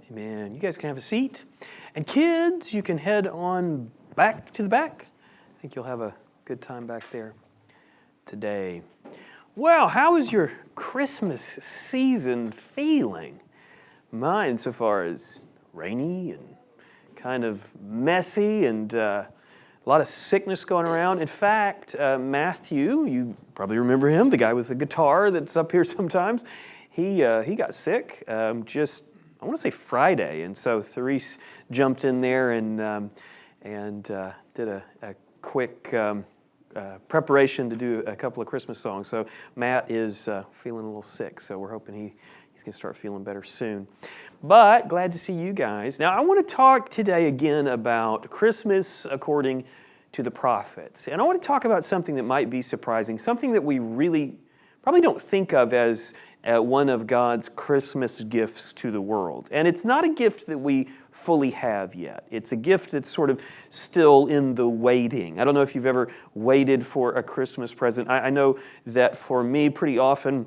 Amen. You guys can have a seat. And kids, you can head on back to the back. I think you'll have a good time back there today. Well, how is your Christmas season feeling? Mine so far is rainy and kind of messy and a lot of sickness going around. In fact, Matthew, you probably remember him, the guy with the guitar that's up here sometimes. He got sick I want to say Friday, and so Therese jumped in there and did a quick preparation to do a couple of Christmas songs. So Matt is feeling a little sick, so we're hoping he's going to start feeling better soon. But glad to see you guys. Now I want to talk today again about Christmas according to the prophets. And I want to talk about something that might be surprising, something that we really probably don't think of as one of God's Christmas gifts to the world. And it's not a gift that we fully have yet. It's a gift that's sort of still in the waiting. I don't know if you've ever waited for a Christmas present. I know that for me, pretty often,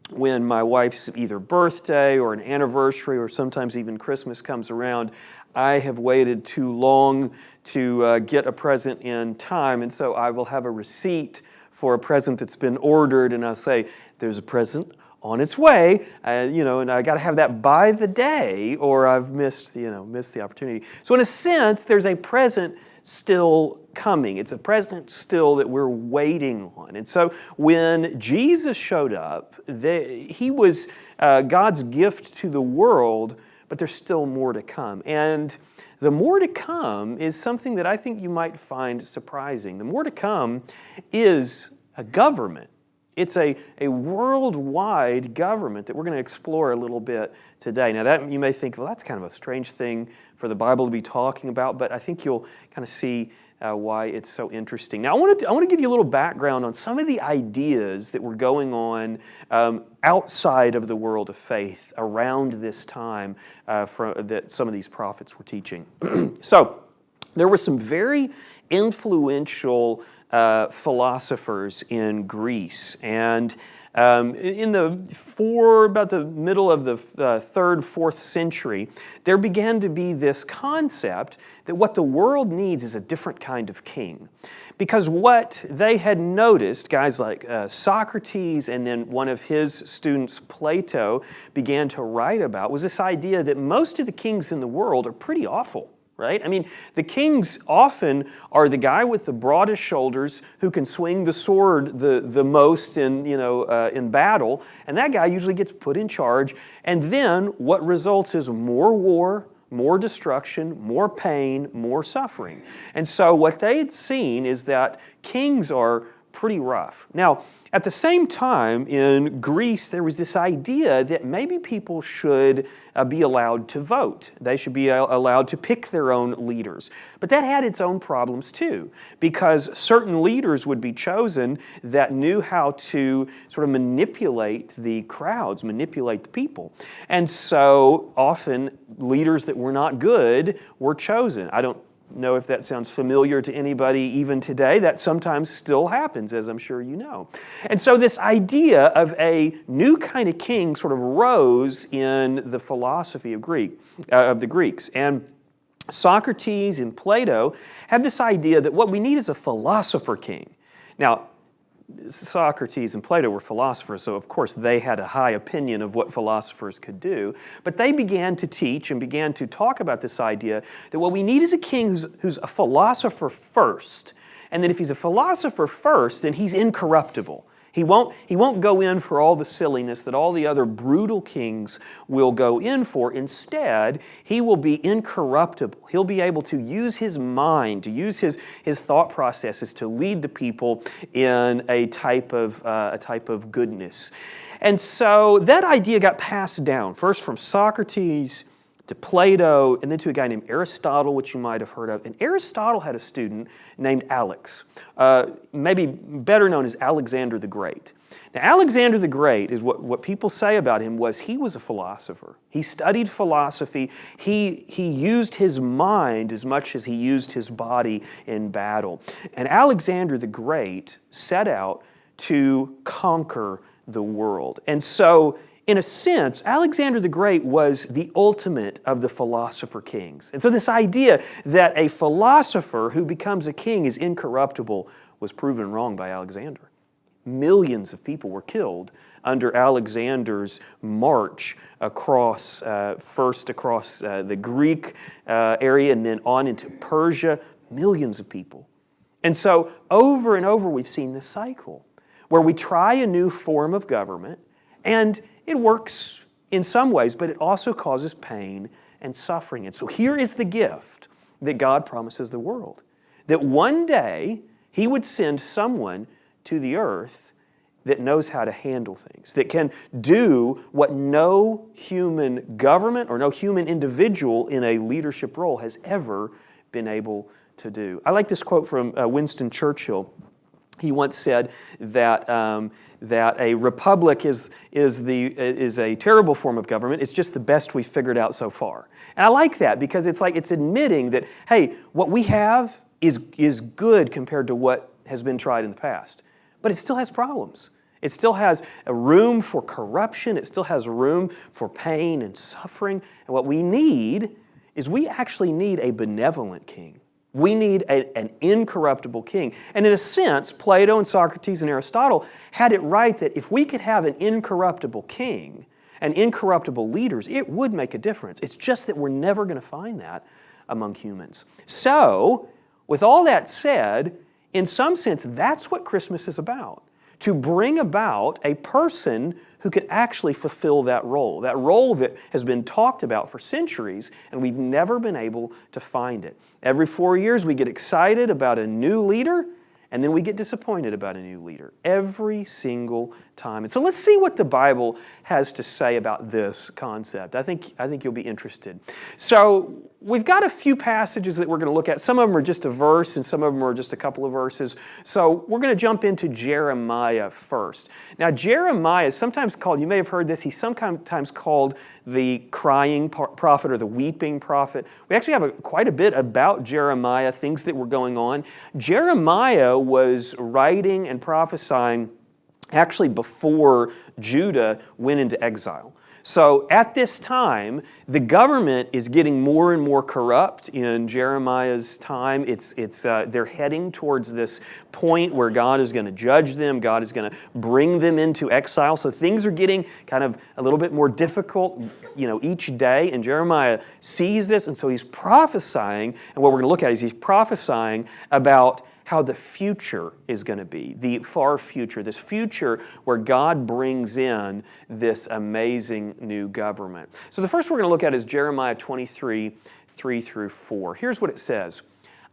when my wife's either birthday or an anniversary or sometimes even Christmas comes around, I have waited too long to get a present in time, and so I will have a receipt for a present that's been ordered, and I'll say, there's a present on its way, and I got to have that by the day, or I've missed the opportunity. So in a sense, there's a present still coming. It's a present still that we're waiting on. And so when Jesus showed up, he was God's gift to the world, but there's still more to come. And the more to come is something that I think you might find surprising. The more to come is a government. It's a worldwide government that we're going to explore a little bit today. Now that you may think, well, that's kind of a strange thing for the Bible to be talking about, but I think you'll kind of see why it's so interesting. Now I want to give you a little background on some of the ideas that were going on outside of the world of faith around this time that some of these prophets were teaching. So there were some very influential philosophers in Greece, and about the middle of the 3rd, 4th century, there began to be this concept that what the world needs is a different kind of king. Because what they had noticed, guys like Socrates and then one of his students, Plato, began to write about was this idea that most of the kings in the world are pretty awful. Right? I mean, the kings often are the guy with the broadest shoulders who can swing the sword the most in battle, and that guy usually gets put in charge. And then what results is more war, more destruction, more pain, more suffering. And so what they had seen is that kings are pretty rough. Now, at the same time, in Greece, there was this idea that maybe people should be allowed to vote. They should be allowed to pick their own leaders. But that had its own problems too, because certain leaders would be chosen that knew how to sort of manipulate the crowds, manipulate the people. And so often, leaders that were not good were chosen. I don't know if that sounds familiar to anybody even today. That sometimes still happens, as I'm sure you know. And so this idea of a new kind of king sort of rose in the philosophy of the Greeks. And Socrates and Plato had this idea that what we need is a philosopher king. Now, Socrates and Plato were philosophers, so of course they had a high opinion of what philosophers could do. But they began to teach and began to talk about this idea that what we need is a king who's a philosopher first, and that if he's a philosopher first, then he's incorruptible. He won't go in for all the silliness that all the other brutal kings will go in for. Instead, he will be incorruptible. He'll be able to use his mind, to use his thought processes to lead the people in a type of goodness. And so that idea got passed down, first from Socrates to Plato, and then to a guy named Aristotle, which you might have heard of. And Aristotle had a student named Alex, maybe better known as Alexander the Great. Now, Alexander the Great is what people say about him was he was a philosopher. He studied philosophy. He used his mind as much as he used his body in battle. And Alexander the Great set out to conquer the world. And so in a sense, Alexander the Great was the ultimate of the philosopher kings. And so this idea that a philosopher who becomes a king is incorruptible was proven wrong by Alexander. Millions of people were killed under Alexander's march across, first across the Greek area and then on into Persia. Millions of people. And so over and over we've seen this cycle where we try a new form of government and it works in some ways, but it also causes pain and suffering. And so here is the gift that God promises the world, that one day He would send someone to the earth that knows how to handle things, that can do what no human government or no human individual in a leadership role has ever been able to do. I like this quote from Winston Churchill. He once said that that a republic is a terrible form of government. It's just the best we've figured out so far. And I like that because it's like it's admitting that, hey, what we have is good compared to what has been tried in the past. But it still has problems. It still has a room for corruption. It still has room for pain and suffering. And what we need is we actually need a benevolent king. We need an incorruptible king. And in a sense, Plato and Socrates and Aristotle had it right that if we could have an incorruptible king and incorruptible leaders, it would make a difference. It's just that we're never going to find that among humans. So, with all that said, in some sense, that's what Christmas is about. To bring about a person who could actually fulfill that role that has been talked about for centuries, and we've never been able to find it. Every 4 years we get excited about a new leader, and then we get disappointed about a new leader every single time. And so let's see what the Bible has to say about this concept. I think you'll be interested. So we've got a few passages that we're going to look at. Some of them are just a verse, and some of them are just a couple of verses. So we're going to jump into Jeremiah first. Now Jeremiah is sometimes called, you may have heard this, he's sometimes called the crying prophet or the weeping prophet. We actually have quite a bit about Jeremiah, things that were going on. Jeremiah was writing and prophesying actually before Judah went into exile. So at this time, the government is getting more and more corrupt in Jeremiah's time. They're heading towards this point where God is going to judge them. God is going to bring them into exile. So things are getting kind of a little bit more difficult, each day. And Jeremiah sees this, and so he's prophesying. And what we're going to look at is he's prophesying about how the future is going to be, the far future, this future where God brings in this amazing new government. So the first we're going to look at is Jeremiah 23, 3 through 4. Here's what it says.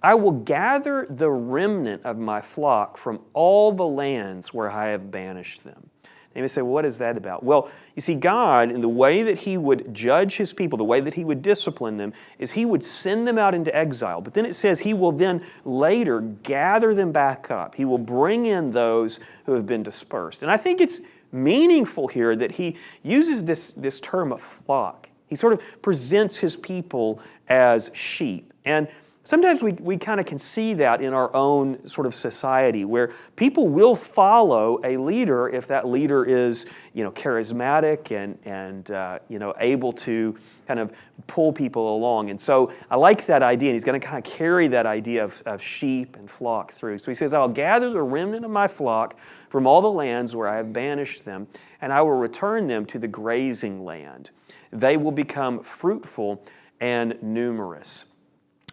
I will gather the remnant of my flock from all the lands where I have banished them. And you may say, well, what is that about? Well, you see, God, in the way that He would judge His people, the way that He would discipline them, is He would send them out into exile. But then it says He will then later gather them back up. He will bring in those who have been dispersed. And I think it's meaningful here that He uses this term of flock. He sort of presents His people as sheep. And sometimes we kind of can see that in our own sort of society where people will follow a leader if that leader is, charismatic and able to kind of pull people along. And so I like that idea, and he's going to kind of carry that idea of sheep and flock through. So he says, I'll gather the remnant of my flock from all the lands where I have banished them, and I will return them to the grazing land. They will become fruitful and numerous.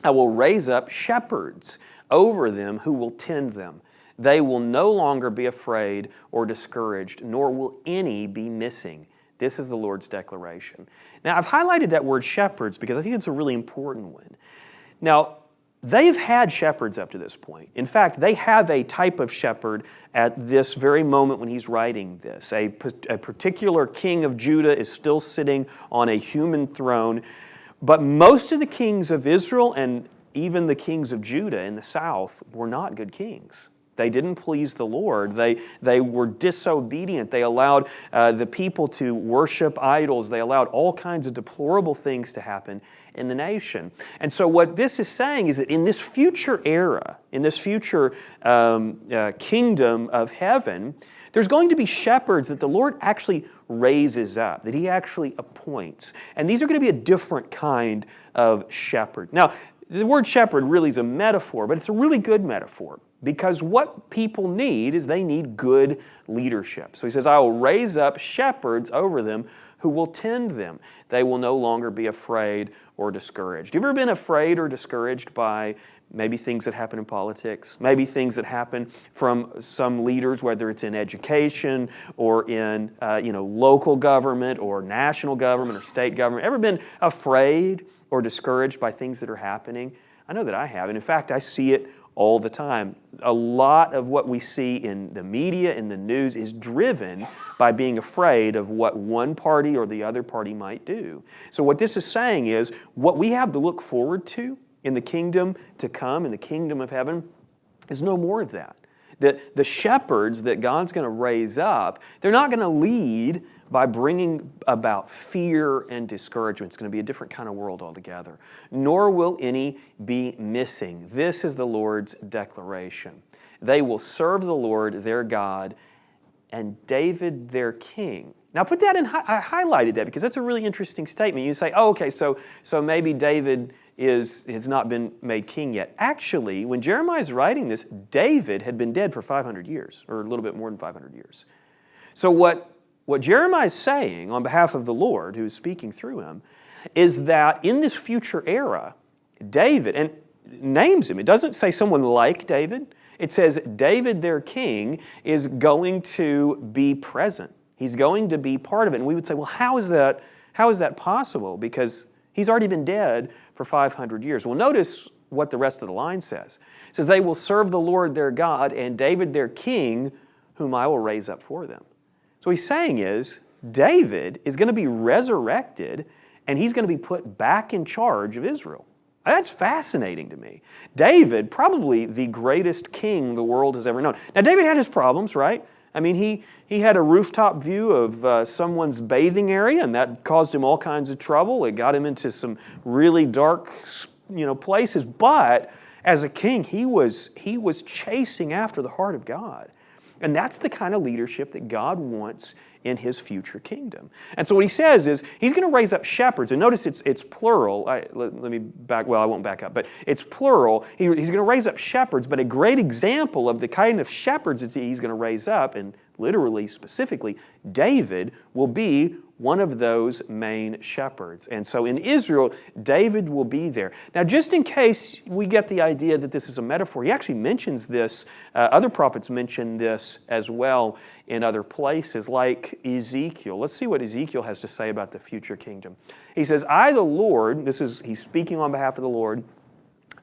I will raise up shepherds over them who will tend them. They will no longer be afraid or discouraged, nor will any be missing. This is the Lord's declaration. Now, I've highlighted that word shepherds because I think it's a really important one. Now, they've had shepherds up to this point. In fact, they have a type of shepherd at this very moment when he's writing this. A particular king of Judah is still sitting on a human throne. But most of the kings of Israel and even the kings of Judah in the south were not good kings. They didn't please the Lord. They were disobedient. They allowed the people to worship idols. They allowed all kinds of deplorable things to happen in the nation. And so what this is saying is that in this future era, in this future kingdom of heaven, there's going to be shepherds that the Lord actually raises up, that He actually appoints. And these are going to be a different kind of shepherd. Now, the word shepherd really is a metaphor, but it's a really good metaphor. Because what people need is they need good leadership. So He says, I will raise up shepherds over them who will tend them. They will no longer be afraid or discouraged. Have you ever been afraid or discouraged by maybe things that happen in politics, maybe things that happen from some leaders, whether it's in education or in local government or national government or state government? Ever been afraid or discouraged by things that are happening? I know that I have, and in fact, I see it all the time. A lot of what we see in the media, in the news, is driven by being afraid of what one party or the other party might do. So what this is saying is, what we have to look forward to in the kingdom to come, in the kingdom of heaven, is no more of that. The shepherds that God's going to raise up, they're not going to lead by bringing about fear and discouragement. It's going to be a different kind of world altogether. Nor will any be missing. This is the Lord's declaration. They will serve the Lord their God and David their king. Now put that in, I highlighted that because that's a really interesting statement. You say, oh, okay, so maybe David has not been made king yet. Actually, when Jeremiah is writing this, David had been dead for 500 years, or a little bit more than 500 years. So what Jeremiah is saying on behalf of the Lord, who is speaking through him, is that in this future era, David, and names him, it doesn't say someone like David, it says David their king is going to be present. He's going to be part of it. And we would say, well, how is that possible? Because he's already been dead for 500 years. Well, notice what the rest of the line says. It says, they will serve the Lord their God and David their king, whom I will raise up for them. So what he's saying is, David is going to be resurrected and he's going to be put back in charge of Israel. That's fascinating to me. David, probably the greatest king the world has ever known. Now, David had his problems, right? I mean, he had a rooftop view of someone's bathing area, and that caused him all kinds of trouble. It got him into some really dark, places. But as a king, he was chasing after the heart of God. And that's the kind of leadership that God wants in His future kingdom. And so what He says is, He's going to raise up shepherds. And notice it's plural. Let me back, well, I won't back up, but it's plural. He's going to raise up shepherds, but a great example of the kind of shepherds that He's going to raise up, and literally, specifically, David will be one of those main shepherds. And so in Israel, David will be there. Now, just in case we get the idea that this is a metaphor, he actually mentions this, other prophets mention this as well in other places, like Ezekiel. Let's see what Ezekiel has to say about the future kingdom. He says, I, the Lord, he's speaking on behalf of the Lord,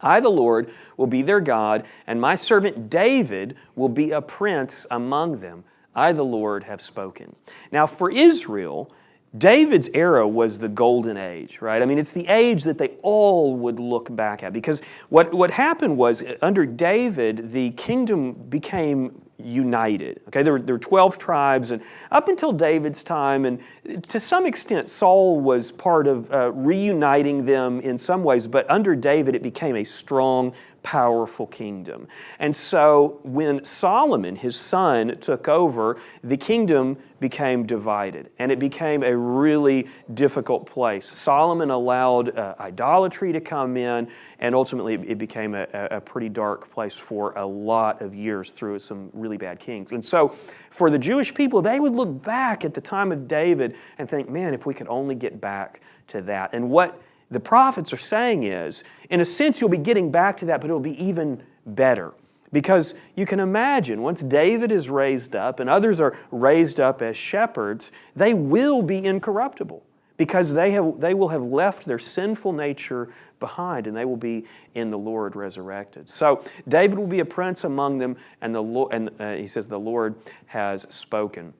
I, the Lord, will be their God, and my servant David will be a prince among them. I, the Lord, have spoken. Now, for Israel, David's era was the golden age, right? I mean, it's the age that they all would look back at. Because what happened was, under David, the kingdom became united. Okay, there were 12 tribes, and up until David's time, and to some extent, Saul was part of reuniting them in some ways, but under David, it became a strong, powerful kingdom. And so when Solomon, his son, took over, the kingdom became divided, and it became a really difficult place. Solomon allowed idolatry to come in, and ultimately it became a pretty dark place for a lot of years through some really bad kings. And so for the Jewish people, they would look back at the time of David and think, man, if we could only get back to that. And what the prophets are saying is, in a sense, you'll be getting back to that, but it'll be even better. Because you can imagine, once David is raised up and others are raised up as shepherds, they will be incorruptible. Because they will have left their sinful nature behind, and they will be in the Lord resurrected. So David will be a prince among them, and he says the Lord has spoken.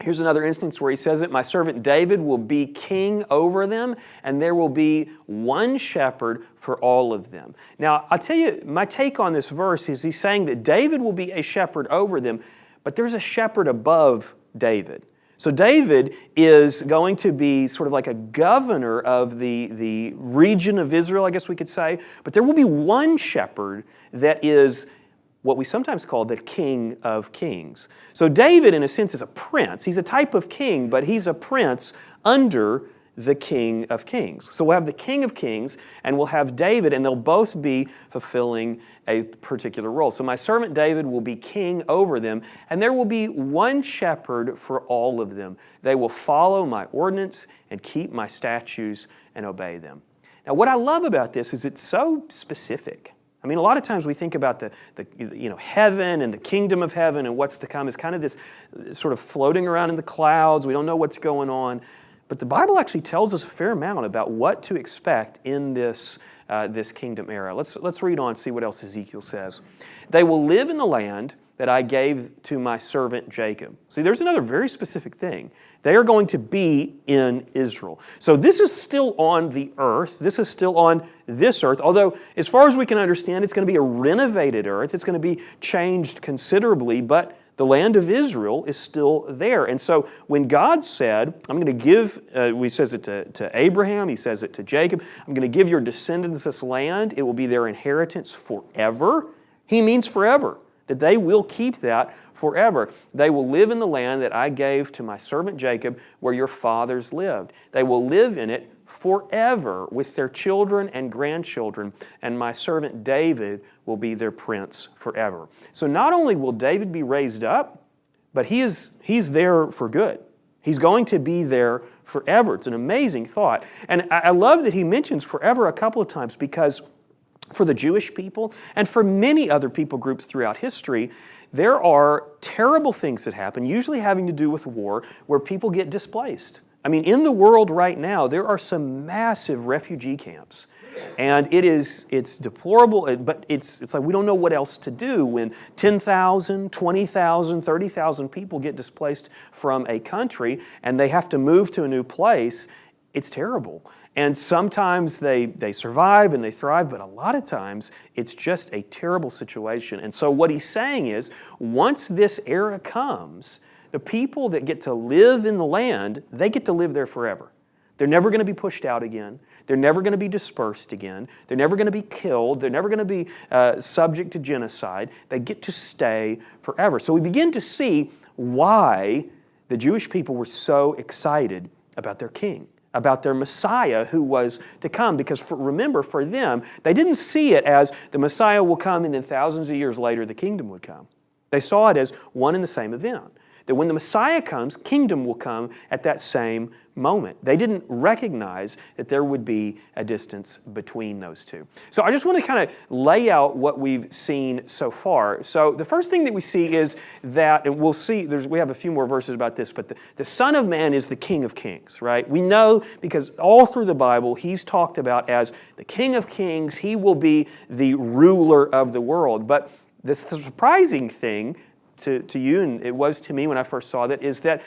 Here's another instance where he says it, my servant David will be king over them, and there will be one shepherd for all of them. Now, I'll tell you, my take on this verse is he's saying that David will be a shepherd over them, but there's a shepherd above David. So David is going to be sort of like a governor of the region of Israel, I guess we could say, but there will be one shepherd that is what we sometimes call the King of Kings. So David, in a sense, is a prince. He's a type of king, but he's a prince under the King of Kings. So we'll have the King of Kings, and we'll have David, and they'll both be fulfilling a particular role. So my servant David will be king over them, and there will be one shepherd for all of them. They will follow my ordinance and keep my statutes and obey them. Now, what I love about this is it's so specific. I mean, a lot of times we think about the heaven and the kingdom of heaven and what's to come is kind of this sort of floating around in the clouds. We don't know what's going on. But the Bible actually tells us a fair amount about what to expect in this kingdom era. Let's read on and see what else Ezekiel says. They will live in the land that I gave to my servant Jacob. See, there's another very specific thing. They are going to be in Israel. So this is still on the earth. This is still on this earth. Although, as far as we can understand, it's going to be a renovated earth. It's going to be changed considerably, but the land of Israel is still there. And so when God said, I'm going to give, he says it to Abraham, he says it to Jacob, I'm going to give your descendants this land. It will be their inheritance forever. He means forever, that they will keep that forever. They will live in the land that I gave to my servant Jacob, where your fathers lived. They will live in it forever with their children and grandchildren, and my servant David will be their prince forever. So not only will David be raised up, but he's there for good. He's going to be there forever. It's an amazing thought. And I love that he mentions forever a couple of times, because for the Jewish people and for many other people groups throughout history, there are terrible things that happen, usually having to do with war, where people get displaced. I mean, in the world right now, there are some massive refugee camps. And it's deplorable, but it's like we don't know what else to do when 10,000, 20,000, 30,000 people get displaced from a country and they have to move to a new place. It's terrible. And sometimes they survive and they thrive, but a lot of times it's just a terrible situation. And so what he's saying is, once this era comes, the people that get to live in the land, they get to live there forever. They're never going to be pushed out again. They're never going to be dispersed again. They're never going to be killed. They're never going to be subject to genocide. They get to stay forever. So we begin to see why the Jewish people were so excited about their king, about their Messiah who was to come. Because remember, for them, they didn't see it as the Messiah will come and then thousands of years later the kingdom would come. They saw it as one and the same event. That when the Messiah comes, kingdom will come at that same moment. They didn't recognize that there would be a distance between those two. So I just want to kind of lay out what we've seen so far. So the first thing that we see is that, and we'll see, we have a few more verses about this, but the Son of Man is the King of Kings, right? We know because all through the Bible, he's talked about as the King of Kings. He will be the ruler of the world. But the surprising thing to you, and it was to me when I first saw that, is that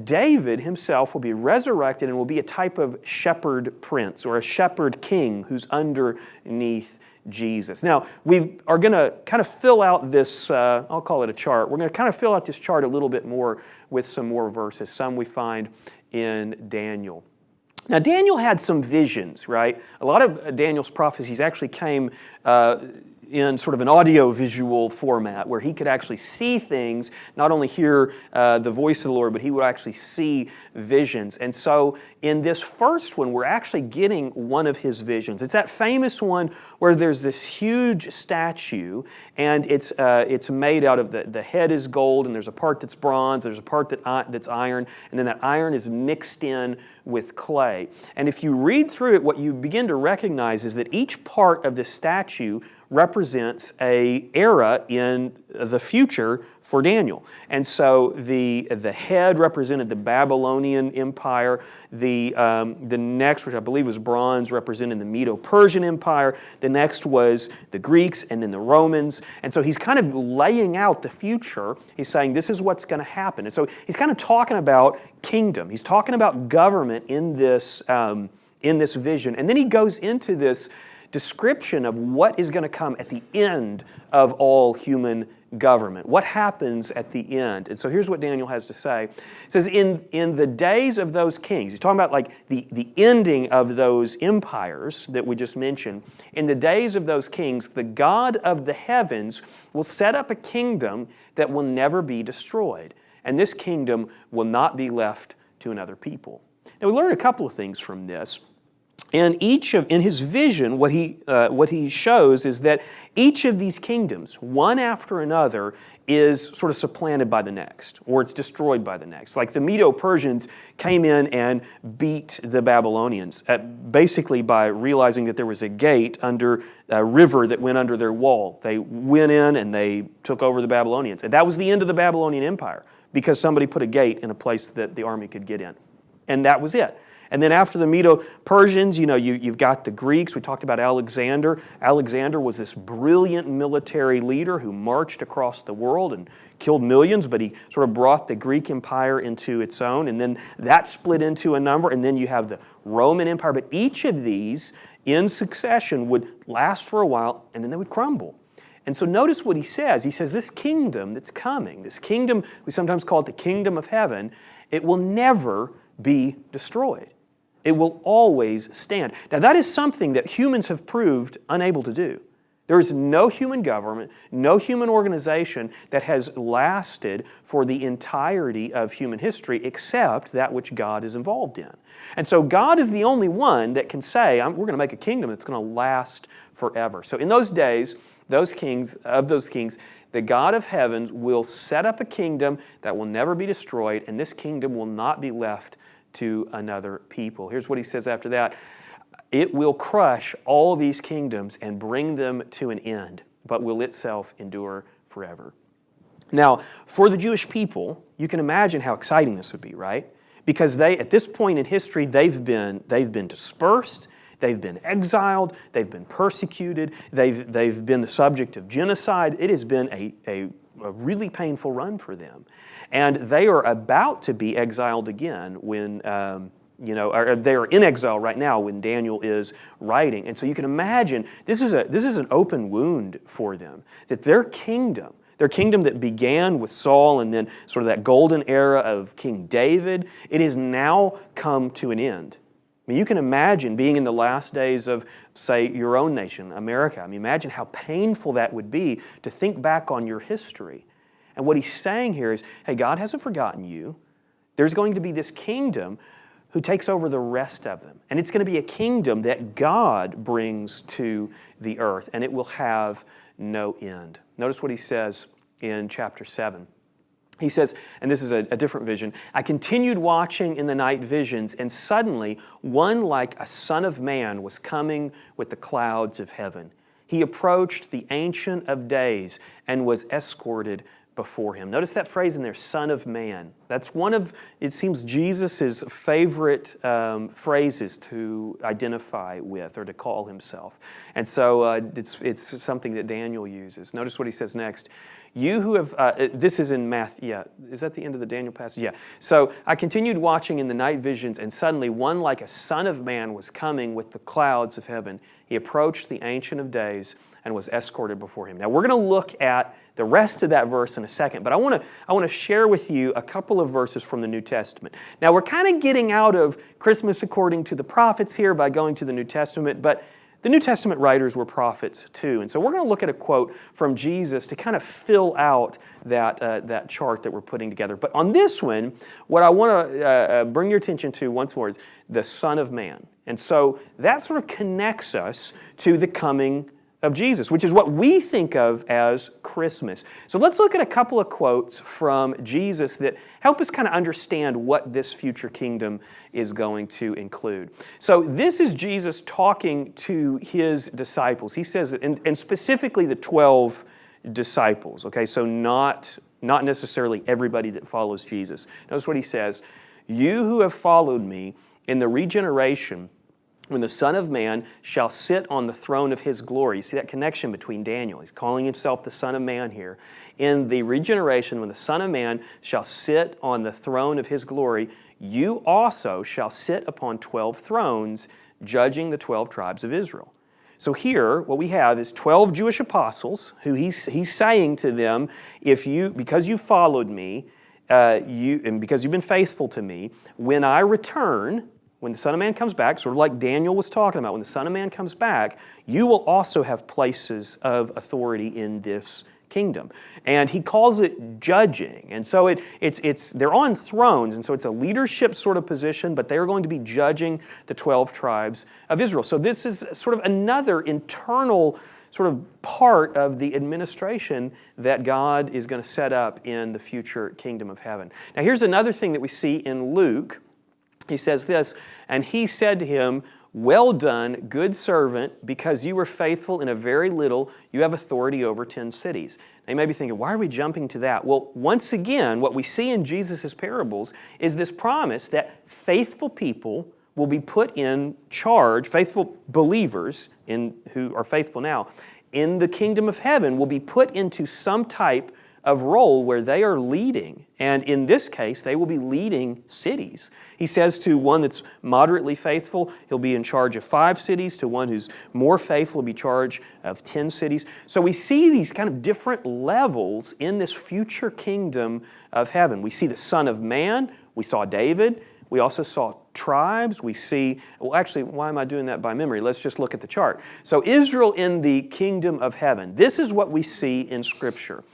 David himself will be resurrected and will be a type of shepherd prince or a shepherd king who's underneath Jesus. Now, we are going to kind of fill out this, I'll call it a chart. We're going to kind of fill out this chart a little bit more with some more verses. Some we find in Daniel. Now, Daniel had some visions, right? A lot of Daniel's prophecies actually came in sort of an audio-visual format where he could actually see things, not only hear the voice of the Lord, but he would actually see visions. And so in this first one, we're actually getting one of his visions. It's that famous one where there's this huge statue, and it's made out of, the head is gold, and there's a part that's bronze, there's a part that's iron, and then that iron is mixed in with clay. And if you read through it, what you begin to recognize is that each part of the statue represents represents an era in the future for Daniel. And so the head represented the Babylonian Empire. The next, which I believe was bronze, represented the Medo-Persian Empire. The next was the Greeks and then the Romans. And so he's kind of laying out the future. He's saying this is what's going to happen. And so he's kind of talking about kingdom. He's talking about government in this vision. And then he goes into this description of what is going to come at the end of all human government. What happens at the end? And so here's what Daniel has to say. It says, in the days of those kings, he's talking about like the ending of those empires that we just mentioned. In the days of those kings, the God of the heavens will set up a kingdom that will never be destroyed. And this kingdom will not be left to another people. Now we learn a couple of things from this. And in his vision, what he shows is that each of these kingdoms, one after another, is sort of supplanted by the next, or it's destroyed by the next. Like the Medo-Persians came in and beat the Babylonians, basically by realizing that there was a gate under a river that went under their wall. They went in and they took over the Babylonians. And that was the end of the Babylonian Empire, because somebody put a gate in a place that the army could get in. And that was it. And then after the Medo-Persians, you've got the Greeks. We talked about Alexander. Alexander was this brilliant military leader who marched across the world and killed millions, but he sort of brought the Greek Empire into its own. And then that split into a number. And then you have the Roman Empire. But each of these, in succession, would last for a while, and then they would crumble. And so notice what he says. He says this kingdom that's coming, this kingdom, we sometimes call it the kingdom of heaven, it will never be destroyed. It will always stand. Now that is something that humans have proved unable to do. There is no human government, no human organization that has lasted for the entirety of human history except that which God is involved in. And so God is the only one that can say, we're going to make a kingdom that's going to last forever. So in those days, those kings, the God of heavens will set up a kingdom that will never be destroyed, and this kingdom will not be left to another people. Here's what he says after that. It will crush all these kingdoms and bring them to an end, but will itself endure forever. Now, for the Jewish people, you can imagine how exciting this would be, right? Because they, at this point in history, they've been dispersed, they've been exiled, they've been persecuted, they've been the subject of genocide. It has been a really painful run for them. And they are about to be exiled again when, or they are in exile right now when Daniel is writing. And so you can imagine this is an open wound for them, that their kingdom that began with Saul and then sort of that golden era of King David, it has now come to an end. I mean, you can imagine being in the last days of, say, your own nation, America. I mean, imagine how painful that would be to think back on your history. And what he's saying here is, hey, God hasn't forgotten you. There's going to be this kingdom who takes over the rest of them. And it's going to be a kingdom that God brings to the earth, and it will have no end. Notice what he says in chapter 7. He says, and this is a different vision, I continued watching in the night visions, and suddenly one like a son of man was coming with the clouds of heaven. He approached the Ancient of Days and was escorted before him. Notice that phrase in there, Son of Man. That's one of, it seems, Jesus' favorite phrases to identify with or to call himself. And so it's something that Daniel uses. Notice what he says next. You who have, this is in is that the end of the Daniel passage? Yeah. So I continued watching in the night visions, and suddenly one like a son of man was coming with the clouds of heaven. He approached the Ancient of Days and was escorted before him. Now we're going to look at the rest of that verse in a second, but I want to share with you a couple of verses from the New Testament. Now we're kind of getting out of Christmas according to the prophets here by going to the New Testament, but the New Testament writers were prophets too. And so we're going to look at a quote from Jesus to kind of fill out that chart that we're putting together. But on this one, what I want to bring your attention to once more is the Son of Man. And so that sort of connects us to the coming of Jesus, which is what we think of as Christmas. So let's look at a couple of quotes from Jesus that help us kind of understand what this future kingdom is going to include. So this is Jesus talking to his disciples. He says, and specifically the 12 disciples, okay? So not necessarily everybody that follows Jesus. Notice what he says, "You who have followed me in the regeneration, when the Son of Man shall sit on the throne of his glory." You see that connection between Daniel. He's calling himself the Son of Man here. In the regeneration, when the Son of Man shall sit on the throne of his glory, you also shall sit upon 12 thrones, judging the 12 tribes of Israel. So here, what we have is 12 Jewish apostles who he's saying to them, because you followed me, and because you've been faithful to me, when I return, when the Son of Man comes back, sort of like Daniel was talking about, when the Son of Man comes back, you will also have places of authority in this kingdom. And he calls it judging. And so they're on thrones, and so it's a leadership sort of position, but they're going to be judging the 12 tribes of Israel. So this is sort of another internal sort of part of the administration that God is going to set up in the future kingdom of heaven. Now here's another thing that we see in Luke. He says this, "And he said to him, 'Well done, good servant, because you were faithful in a very little, you have authority over 10 cities.'" Now you may be thinking, why are we jumping to that? Well, once again, what we see in Jesus' parables is this promise that faithful people will be put in charge, faithful believers who are faithful now, in the kingdom of heaven will be put into some type of role where they are leading. And in this case, they will be leading cities. He says to one that's moderately faithful, he'll be in charge of 5 cities. To one who's more faithful, will be in charge of 10 cities. So we see these kind of different levels in this future kingdom of heaven. We see the Son of Man. We saw David. We also saw tribes. We see, well, actually, why am I doing that by memory? Let's just look at the chart. So Israel in the kingdom of heaven. This is what we see in Scripture.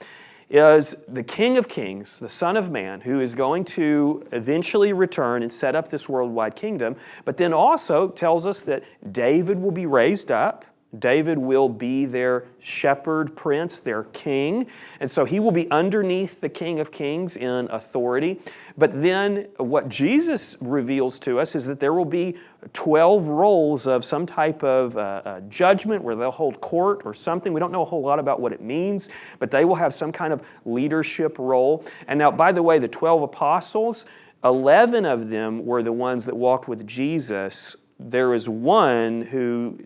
Is the King of Kings, the Son of Man, who is going to eventually return and set up this worldwide kingdom, but then also tells us that David will be raised up. David will be their shepherd prince, their king, and so he will be underneath the King of Kings in authority. But then what Jesus reveals to us is that there will be 12 roles of some type of judgment where they'll hold court or something. We don't know a whole lot about what it means, but they will have some kind of leadership role. And now, by the way, the 12 apostles, 11 of them were the ones that walked with Jesus. There is one who,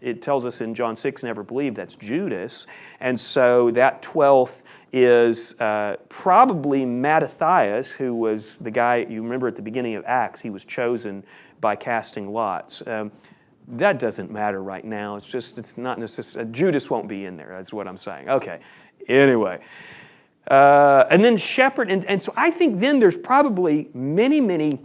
it tells us in John 6, never believed, that's Judas. And so that 12th is probably Mattathias, who was the guy, you remember at the beginning of Acts, he was chosen by casting lots. That doesn't matter right now. It's not necessarily, Judas won't be in there, that's what I'm saying. Okay, anyway. And then shepherd, and so I think then there's probably many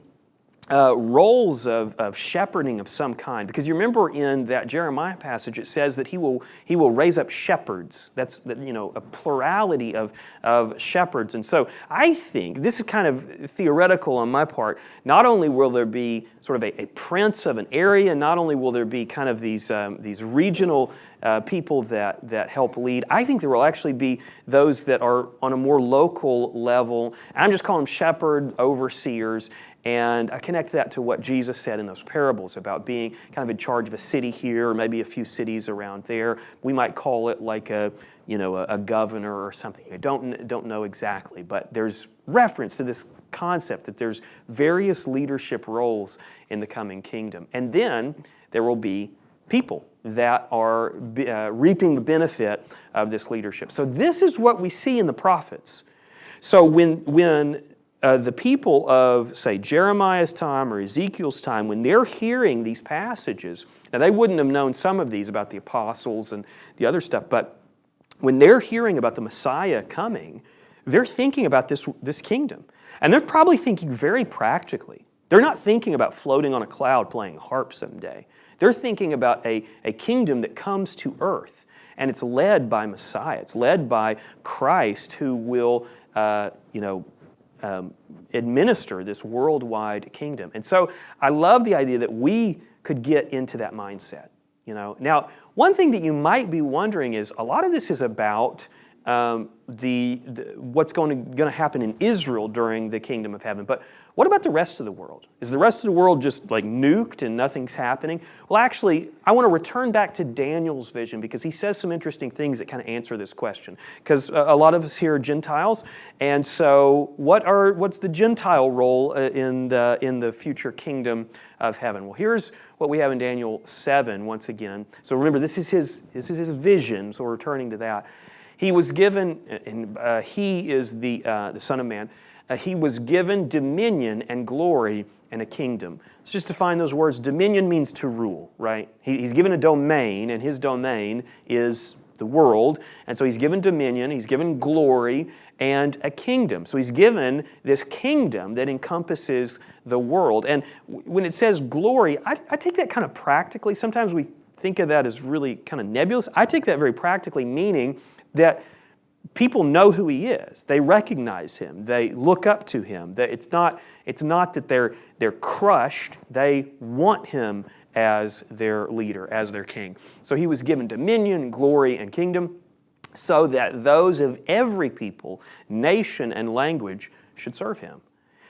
roles of shepherding of some kind. Because you remember in that Jeremiah passage, it says that he will raise up shepherds. That's a plurality of shepherds. And so I think, this is kind of theoretical on my part, not only will there be sort of a prince of an area, not only will there be kind of these regional people that help lead, I think there will actually be those that are on a more local level. I'm just calling them shepherd overseers. And I connect that to what Jesus said in those parables about being kind of in charge of a city here, or maybe a few cities around there. We might call it like a governor or something. I don't know exactly, but there's reference to this concept that there's various leadership roles in the coming kingdom. And then there will be people that are reaping the benefit of this leadership. So this is what we see in the prophets. So when the people of, say, Jeremiah's time or Ezekiel's time, when they're hearing these passages, now they wouldn't have known some of these about the apostles and the other stuff, but when they're hearing about the Messiah coming, they're thinking about this kingdom. And they're probably thinking very practically. They're not thinking about floating on a cloud playing a harp someday. They're thinking about a kingdom that comes to earth, and it's led by Messiah. It's led by Christ, who will, administer this worldwide kingdom. And so I love the idea that we could get into that mindset. Now, one thing that you might be wondering is a lot of this is about what's going to happen in Israel during the kingdom of heaven. But what about the rest of the world? Is the rest of the world just like nuked and nothing's happening? Well, actually, I want to return back to Daniel's vision because he says some interesting things that kind of answer this question. Because a lot of us here are Gentiles, and so what's the Gentile role in the future kingdom of heaven? Well, here's what we have in Daniel 7 once again. So remember, this is his vision. So we're returning to that. He was given, and he is the Son of Man. He was given dominion and glory and a kingdom. Let's just define those words. Dominion means to rule, right? He's given a domain, and his domain is the world. And so he's given dominion, he's given glory, and a kingdom. So he's given this kingdom that encompasses the world. And when it says glory, I take that kind of practically. Sometimes we think of that as really kind of nebulous. I take that very practically, meaning that people know who he is. They recognize him. They look up to him. It's not that they're crushed. They want him as their leader, as their king. So he was given dominion, glory, and kingdom so that those of every people, nation, and language should serve him.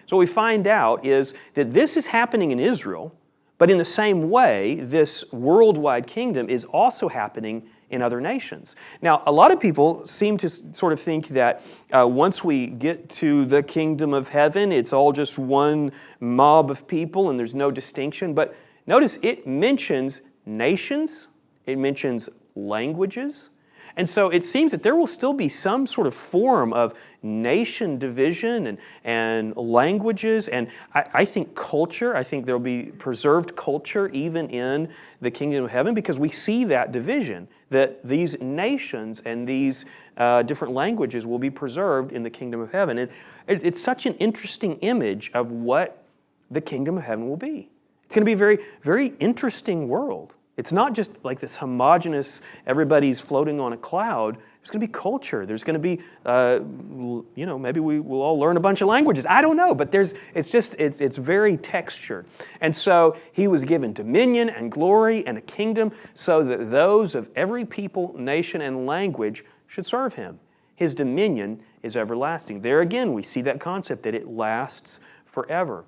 So what we find out is that this is happening in Israel, but in the same way, this worldwide kingdom is also happening in other nations. Now, a lot of people seem to sort of think that once we get to the kingdom of heaven, it's all just one mob of people and there's no distinction. But notice it mentions nations, it mentions languages. And so it seems that there will still be some sort of form of nation division and languages, and I think culture. I think there will be preserved culture even in the kingdom of heaven because we see that division, that these nations and these different languages will be preserved in the kingdom of heaven. And it's such an interesting image of what the kingdom of heaven will be. It's going to be a very, very interesting world. It's not just like this homogeneous, everybody's floating on a cloud. There's going to be culture. There's going to be, maybe we'll all learn a bunch of languages. I don't know, but it's very textured. And so he was given dominion and glory and a kingdom so that those of every people, nation, and language should serve him. His dominion is everlasting. There again, we see that concept that it lasts forever.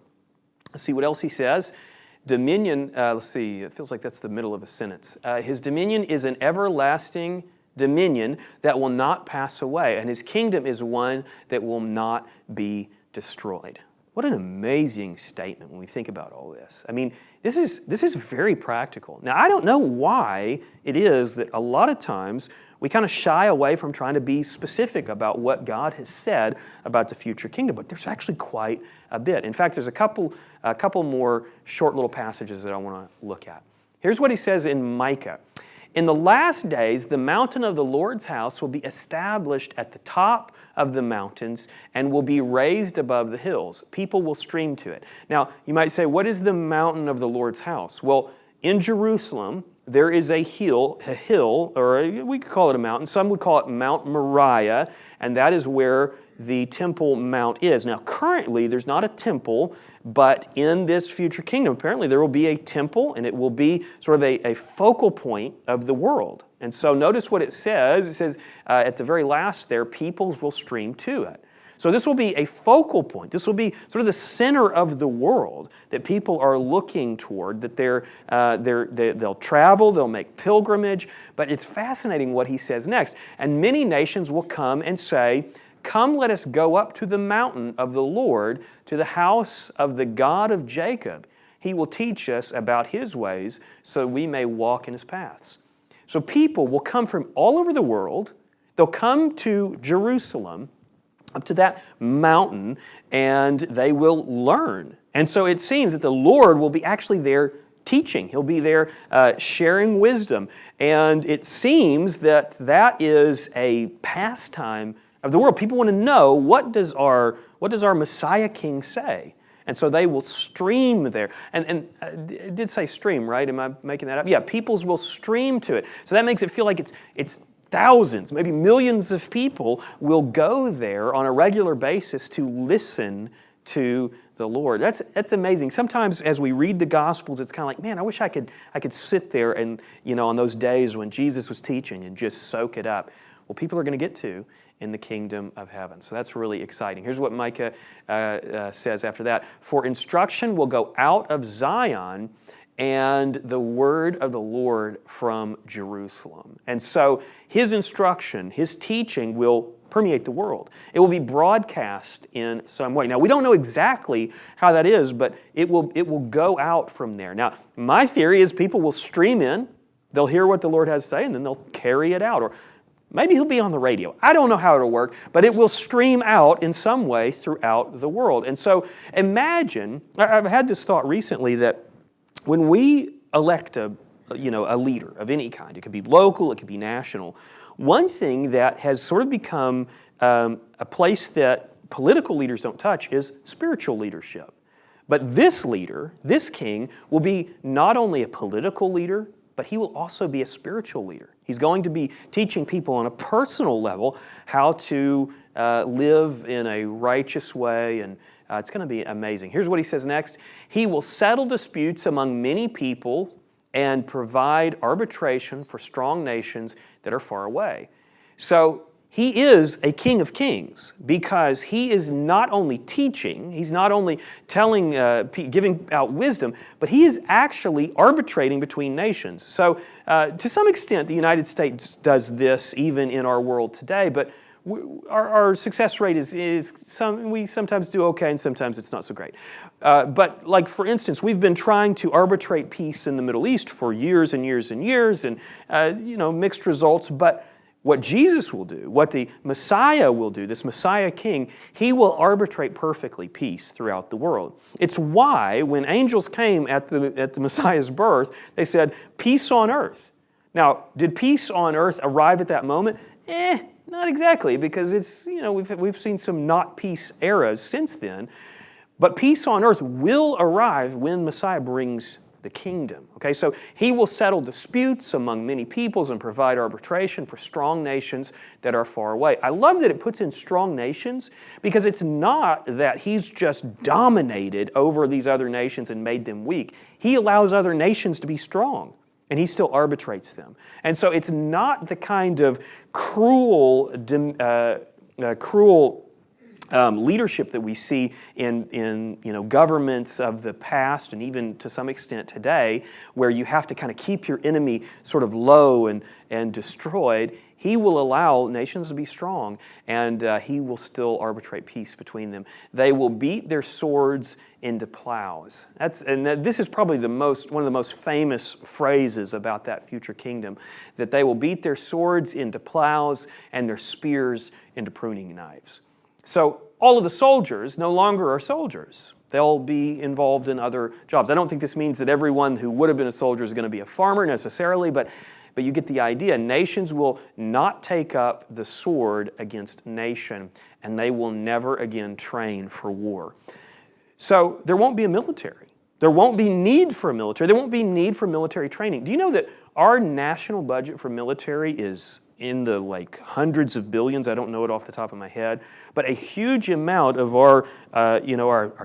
Let's see what else he says. Dominion, let's see, it feels like that's the middle of a sentence. His dominion is an everlasting dominion that will not pass away, and his kingdom is one that will not be destroyed. What an amazing statement when we think about all this. I mean, this is very practical. Now, I don't know why it is that a lot of times we kind of shy away from trying to be specific about what God has said about the future kingdom, but there's actually quite a bit. In fact, there's a couple more short little passages that I want to look at. Here's what he says in Micah. In the last days, the mountain of the Lord's house will be established at the top of the mountains and will be raised above the hills. People will stream to it. Now, you might say, what is the mountain of the Lord's house? Well, in Jerusalem, there is a hill, or we could call it a mountain. Some would call it Mount Moriah, and that is where the Temple Mount is. Now, currently, there's not a temple, but in this future kingdom, apparently there will be a temple, and it will be sort of a focal point of the world. And so notice what it says. It says at the very last there, peoples will stream to it. So this will be a focal point. This will be sort of the center of the world that people are looking toward, that they'll travel, they'll make pilgrimage. But it's fascinating what he says next. And many nations will come and say, "Come, let us go up to the mountain of the Lord, to the house of the God of Jacob. He will teach us about his ways so we may walk in his paths." So people will come from all over the world. They'll come to Jerusalem, up to that mountain, and they will learn. And so it seems that the Lord will be actually there teaching. He'll be there sharing wisdom. And it seems that that is a pastime of the world. People want to know, what does our Messiah King say? And so they will stream there. And it did say stream, right? Am I making that up? Yeah, peoples will stream to it. So that makes it feel like it's thousands, maybe millions of people will go there on a regular basis to listen to the Lord. That's amazing. Sometimes as we read the Gospels, it's kind of like, man, I wish I could sit there and, on those days when Jesus was teaching and just soak it up. Well, people are going to get to in the kingdom of heaven. So that's really exciting. Here's what Micah says after that. For instruction will go out of Zion, and the word of the Lord from Jerusalem. And so his instruction, his teaching will permeate the world. It will be broadcast in some way. Now, we don't know exactly how that is, but it will go out from there. Now, my theory is people will stream in, they'll hear what the Lord has to say, and then they'll carry it out. Or maybe he'll be on the radio. I don't know how it'll work, but it will stream out in some way throughout the world. And so imagine, I've had this thought recently that when we elect a leader of any kind, it could be local, it could be national, one thing that has sort of become a place that political leaders don't touch is spiritual leadership. But this leader, this king, will be not only a political leader, but he will also be a spiritual leader. He's going to be teaching people on a personal level how to live in a righteous way, and it's going to be amazing. Here's what he says next. He will settle disputes among many people and provide arbitration for strong nations that are far away. So he is a king of kings because he is not only teaching, he's not only telling, giving out wisdom, but he is actually arbitrating between nations. So to some extent, the United States does this even in our world today, but our success rate we sometimes do okay and sometimes it's not so great. But like for instance, we've been trying to arbitrate peace in the Middle East for years and years and years and mixed results. But what Jesus will do, what the Messiah will do, this Messiah King, he will arbitrate perfectly peace throughout the world. It's why when angels came at the Messiah's birth, they said, peace on earth. Now, did peace on earth arrive at that moment? Not exactly, because it's, we've seen some not peace eras since then. But peace on earth will arrive when Messiah brings the kingdom. Okay, so he will settle disputes among many peoples and provide arbitration for strong nations that are far away. I love that it puts in strong nations because it's not that he's just dominated over these other nations and made them weak. He allows other nations to be strong, and he still arbitrates them. And so it's not the kind of cruel leadership that we see in governments of the past and even to some extent today, where you have to kind of keep your enemy sort of low and destroyed. He will allow nations to be strong, and he will still arbitrate peace between them. They will beat their swords into plows. This is probably one of the most famous phrases about that future kingdom, that they will beat their swords into plows and their spears into pruning knives. So all of the soldiers no longer are soldiers. They'll be involved in other jobs. I don't think this means that everyone who would have been a soldier is going to be a farmer necessarily, but you get the idea. Nations will not take up the sword against nation, and they will never again train for war. So there won't be a military. There won't be need for a military. There won't be need for military training. Do you know that our national budget for military is in the hundreds of billions? I don't know it off the top of my head, but a huge amount of our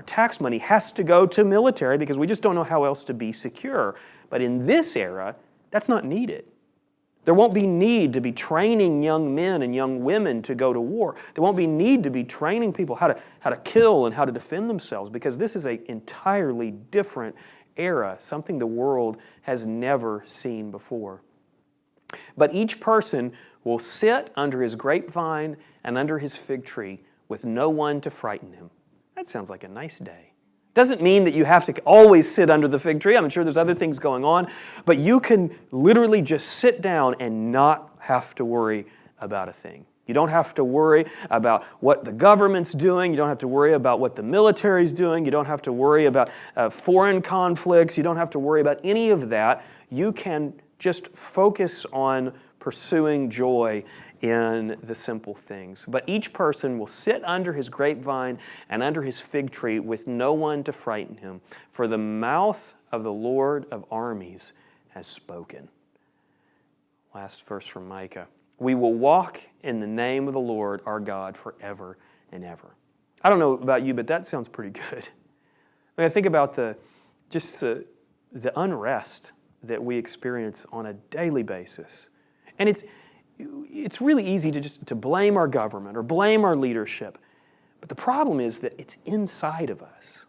tax money has to go to military because we just don't know how else to be secure. But in this era, that's not needed. There won't be need to be training young men and young women to go to war. There won't be need to be training people how to kill and how to defend themselves, because this is an entirely different era, something the world has never seen before. But each person will sit under his grapevine and under his fig tree with no one to frighten him. That sounds like a nice day. Doesn't mean that you have to always sit under the fig tree. I'm sure there's other things going on, but you can literally just sit down and not have to worry about a thing. You don't have to worry about what the government's doing. You don't have to worry about what the military's doing. You don't have to worry about foreign conflicts. You don't have to worry about any of that. You can just focus on pursuing joy in the simple things. But each person will sit under his grapevine and under his fig tree with no one to frighten him, for the mouth of the Lord of armies has spoken. Last verse from Micah. We will walk in the name of the Lord our God forever and ever. I don't know about you, but that sounds pretty good. I mean, I think about the unrest that we experience on a daily basis. And it's really easy to blame our government or blame our leadership. But the problem is that it's inside of us.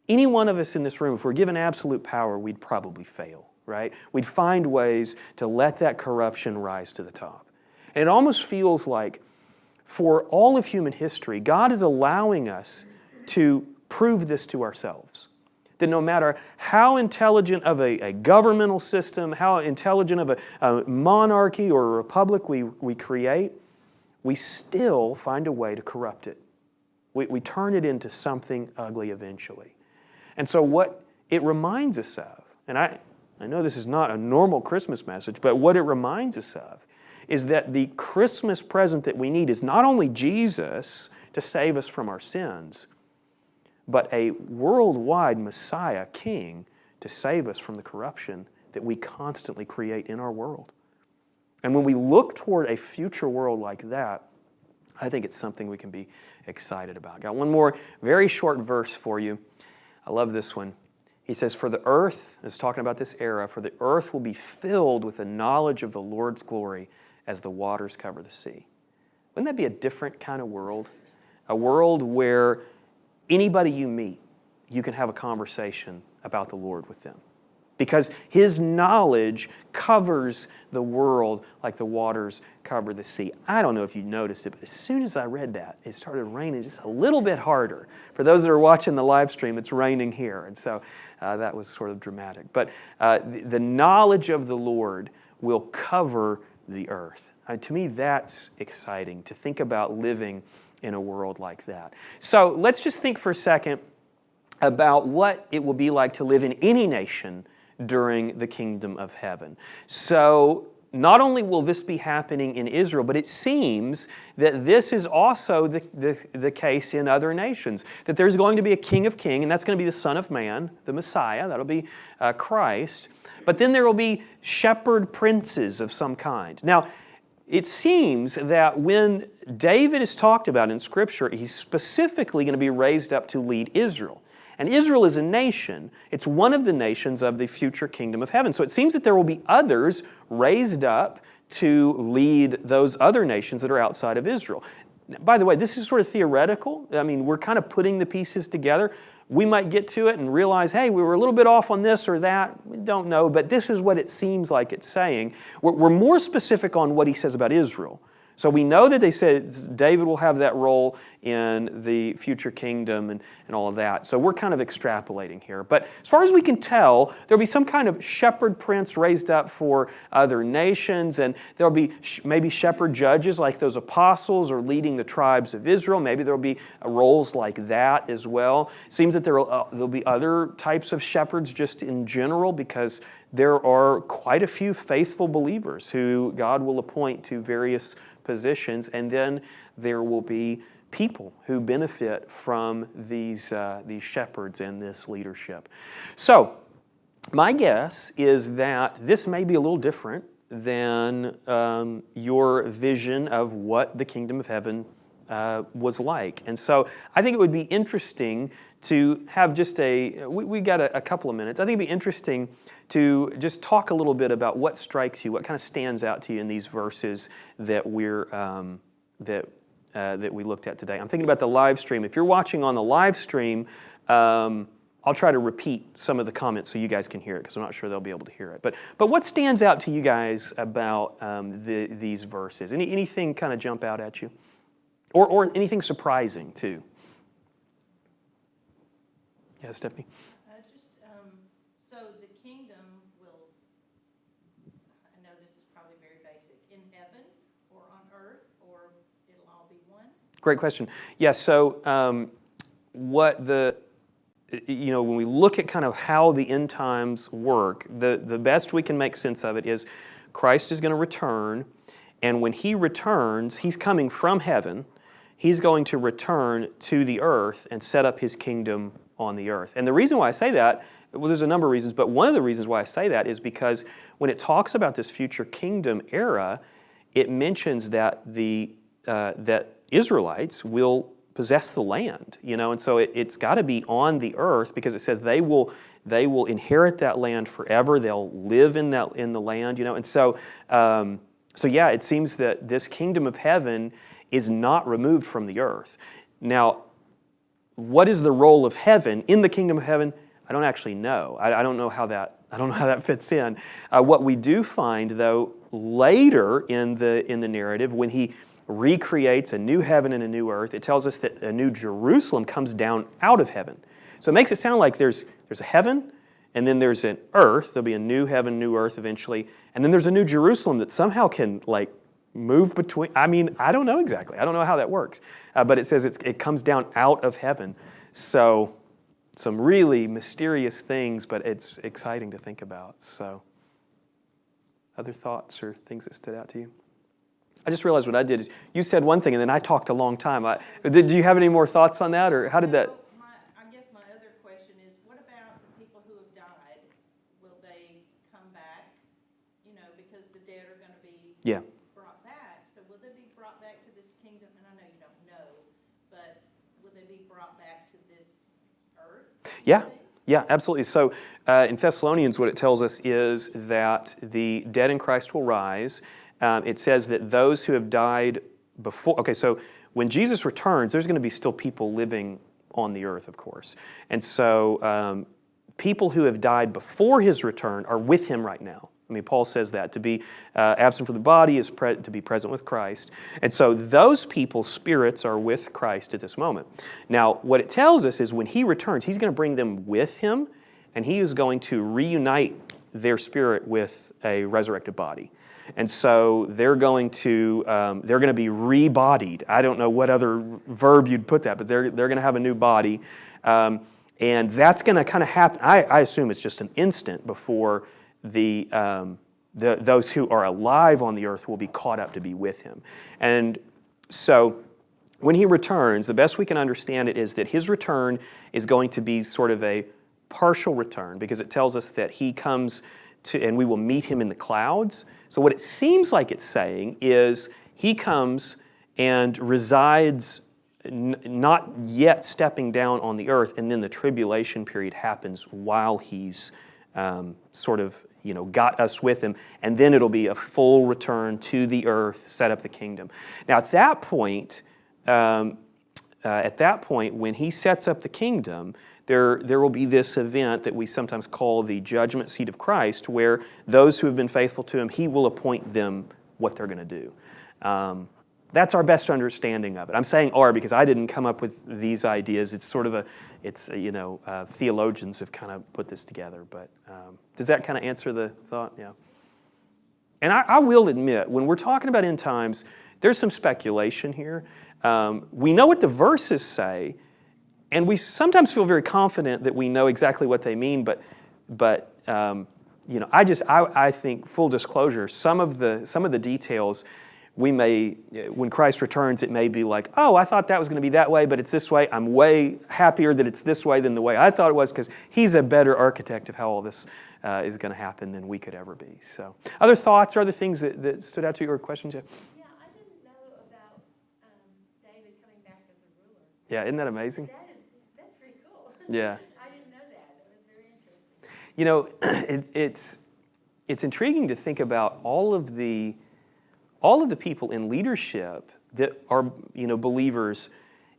Any one of us in this room, if we're given absolute power, we'd probably fail, right? We'd find ways to let that corruption rise to the top. And it almost feels like for all of human history, God is allowing us to prove this to ourselves. That no matter how intelligent of a governmental system, how intelligent of a monarchy or a republic we create, we still find a way to corrupt it. We turn it into something ugly eventually. And so what it reminds us of, and I know this is not a normal Christmas message, but what it reminds us of is that the Christmas present that we need is not only Jesus to save us from our sins, but a worldwide Messiah, King, to save us from the corruption that we constantly create in our world. And when we look toward a future world like that, I think it's something we can be excited about. Got one more very short verse for you. I love this one. He says, for the earth, is talking about this era, for the earth will be filled with the knowledge of the Lord's glory as the waters cover the sea. Wouldn't that be a different kind of world? A world where anybody you meet, you can have a conversation about the Lord with them. Because His knowledge covers the world like the waters cover the sea. I don't know if you noticed it, but as soon as I read that, it started raining just a little bit harder. For those that are watching the live stream, it's raining here, and so that was sort of dramatic. But the knowledge of the Lord will cover the earth. To me, that's exciting, to think about living in a world like that. So let's just think for a second about what it will be like to live in any nation during the kingdom of heaven. So not only will this be happening in Israel, but it seems that this is also the case in other nations. That there's going to be a King of Kings, and that's going to be the Son of Man, the Messiah. That'll be Christ. But then there will be shepherd princes of some kind. Now, it seems that when David is talked about in Scripture, he's specifically going to be raised up to lead Israel. And Israel is a nation. It's one of the nations of the future kingdom of heaven. So it seems that there will be others raised up to lead those other nations that are outside of Israel. By the way, this is sort of theoretical. I mean, we're kind of putting the pieces together. We might get to it and realize, hey, we were a little bit off on this or that. We don't know, but this is what it seems like it's saying. We're more specific on what he says about Israel. So we know that they said David will have that role in the future kingdom and all of that. So we're kind of extrapolating here. But as far as we can tell, there'll be some kind of shepherd prince raised up for other nations, and there'll be maybe shepherd judges like those apostles or leading the tribes of Israel. Maybe there'll be roles like that as well. It seems that there'll be other types of shepherds just in general, because there are quite a few faithful believers who God will appoint to various positions, and then there will be people who benefit from these shepherds and this leadership. So, my guess is that this may be a little different than your vision of what the kingdom of heaven was like. And so, I think it would be interesting to have just we got a couple of minutes. I think it'd be interesting to just talk a little bit about what strikes you, what kind of stands out to you in these verses that that we looked at today. I'm thinking about the live stream. If you're watching on the live stream, I'll try to repeat some of the comments so you guys can hear it, because I'm not sure they'll be able to hear it. But what stands out to you guys about these verses? Anything kind of jump out at you? Or anything surprising, too? Yeah, Stephanie? So the kingdom will, I know this is probably very basic, in heaven or on earth, or it'll all be one? Great question. Yeah, so when we look at kind of how the end times work, the best we can make sense of it is Christ is going to return, and when He returns, He's coming from heaven. He's going to return to the earth and set up His kingdom on the earth. And the reason why I say that, well, there's a number of reasons, but one of the reasons why I say that is because when it talks about this future kingdom era, it mentions that that Israelites will possess the land, and so it's got to be on the earth, because it says they will inherit that land forever. They'll live in the land, and so yeah, it seems that this kingdom of heaven is not removed from the earth. Now, what is the role of heaven in the kingdom of heaven? I don't actually know. I don't know how that fits in. What we do find, though, later in the narrative, when he recreates a new heaven and a new earth, it tells us that a new Jerusalem comes down out of heaven. So it makes it sound like there's a heaven, and then there's an earth. There'll be a new heaven, new earth eventually, and then there's a new Jerusalem that somehow can move between. I mean, I don't know exactly. I don't know how that works, but it says it comes down out of heaven. So some really mysterious things, but it's exciting to think about. So, other thoughts or things that stood out to you? I just realized what I did is you said one thing and then I talked a long time. Did you have any more thoughts on that, or how did that? I guess my other question is, what about the people who have died? Will they come back? Because the dead are going to be brought back. So will they be brought back to this kingdom? And I know you don't know, but will they be brought back to this earth? Yeah, absolutely. So in Thessalonians, what it tells us is that the dead in Christ will rise. It says that those who have died before, so when Jesus returns, there's going to be still people living on the earth, of course. And so people who have died before his return are with him right now. I mean, Paul says that to be absent from the body is to be present with Christ. And so those people's spirits are with Christ at this moment. Now, what it tells us is when he returns, he's going to bring them with him, and he is going to reunite their spirit with a resurrected body. And so they're going to be rebodied. I don't know what other verb you'd put that, but they're going to have a new body. And that's going to kind of happen. I assume it's just an instant before those who are alive on the earth will be caught up to be with him. And so when he returns, the best we can understand it is that his return is going to be sort of a partial return, because it tells us that he comes and we will meet him in the clouds. So what it seems like it's saying is he comes and resides not yet stepping down on the earth, and then the tribulation period happens while he's sort of got us with him, and then it'll be a full return to the earth, set up the kingdom. Now at that point, when he sets up the kingdom, there will be this event that we sometimes call the judgment seat of Christ, where those who have been faithful to him, he will appoint them what they're going to do. That's our best understanding of it. I'm saying "are" because I didn't come up with these ideas. It's sort of theologians have kind of put this together. But does that kind of answer the thought? Yeah. And I will admit, when we're talking about end times, there's some speculation here. We know what the verses say, and we sometimes feel very confident that we know exactly what they mean. But I think, full disclosure, some of the details, we may, when Christ returns, it may be like, oh, I thought that was going to be that way, but it's this way. I'm way happier that it's this way than the way I thought it was, because he's a better architect of how all this is going to happen than we could ever be. So, other thoughts or other things that stood out to you or questions? Yeah, I didn't know about David coming back as a ruler. Yeah, isn't that amazing? That's pretty cool. Yeah. I didn't know that. That was very interesting. It's intriguing to think about all of the people in leadership that are, believers.